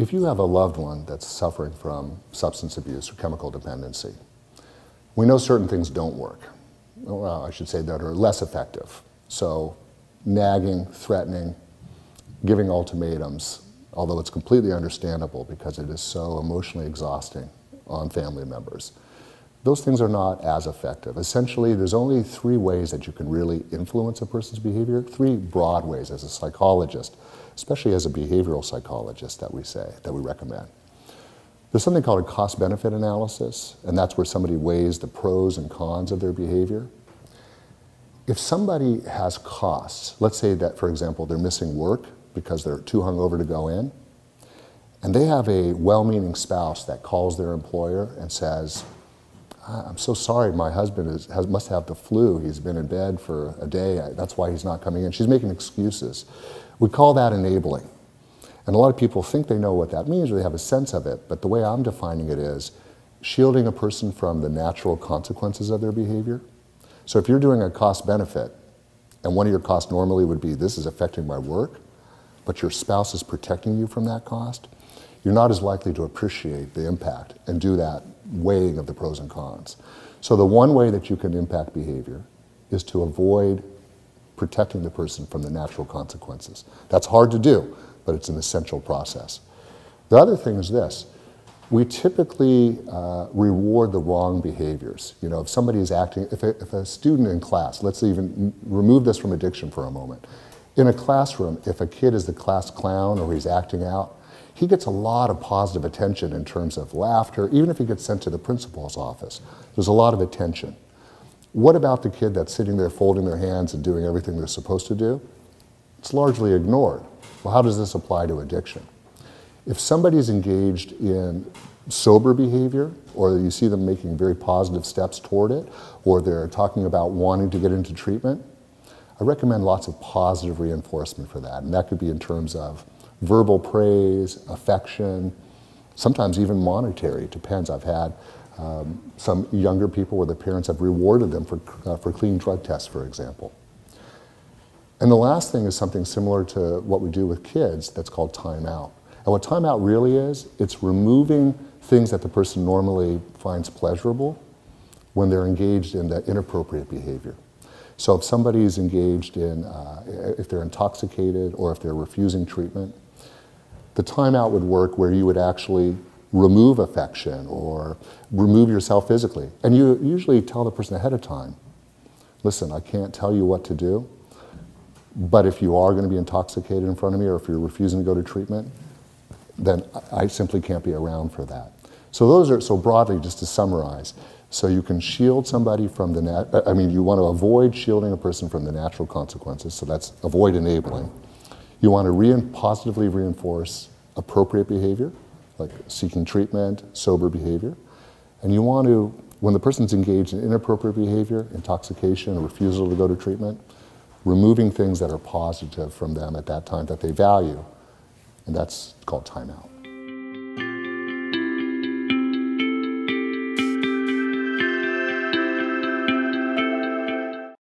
if you have a loved one that's suffering from substance abuse or chemical dependency, we know certain things don't work. Well, I should say that are less effective. So nagging, threatening, giving ultimatums, although it's completely understandable because it is so emotionally exhausting on family members. Those things are not as effective. Essentially, there's only 3 ways that you can really influence a person's behavior, 3 broad ways as a psychologist, especially as a behavioral psychologist that we recommend. There's something called a cost-benefit analysis, and that's where somebody weighs the pros and cons of their behavior. If somebody has costs, let's say that, for example, they're missing work because they're too hungover to go in, and they have a well-meaning spouse that calls their employer and says, I'm so sorry, my husband must have the flu. He's been in bed for a day. That's why he's not coming in. She's making excuses. We call that enabling. And a lot of people think they know what that means or they have a sense of it, but the way I'm defining it is shielding a person from the natural consequences of their behavior. So if you're doing a cost-benefit, and one of your costs normally would be, this is affecting my work, but your spouse is protecting you from that cost, you're not as likely to appreciate the impact and do that weighing of the pros and cons. So the one way that you can impact behavior is to avoid protecting the person from the natural consequences. That's hard to do, but it's an essential process. The other thing is this. We typically reward the wrong behaviors. You know, if somebody is acting, if a student in class, let's even remove this from addiction for a moment. In a classroom, if a kid is the class clown or he's acting out, he gets a lot of positive attention in terms of laughter, even if he gets sent to the principal's office. There's a lot of attention. What about the kid that's sitting there folding their hands and doing everything they're supposed to do? It's largely ignored. Well, how does this apply to addiction? If somebody's engaged in sober behavior, or you see them making very positive steps toward it, or they're talking about wanting to get into treatment, I recommend lots of positive reinforcement for that. And that could be in terms of verbal praise, affection, sometimes even monetary. It depends. I've had some younger people where the parents have rewarded them for clean drug tests, for example. And the last thing is something similar to what we do with kids that's called timeout. And what timeout really is, it's removing things that the person normally finds pleasurable when they're engaged in that inappropriate behavior. So if somebody is engaged in, if they're intoxicated or if they're refusing treatment, the timeout would work where you would actually remove affection or remove yourself physically. And you usually tell the person ahead of time, listen, I can't tell you what to do, but if you are going to be intoxicated in front of me or if you're refusing to go to treatment, then I simply can't be around for that. So those are, so broadly, just to summarize, so you can shield somebody from the, you want to avoid shielding a person from the natural consequences, so that's avoid enabling. You want to positively reinforce appropriate behavior, like seeking treatment, sober behavior. And you want to, when the person's engaged in inappropriate behavior, intoxication, refusal to go to treatment, removing things that are positive from them at that time that they value, and that's called timeout.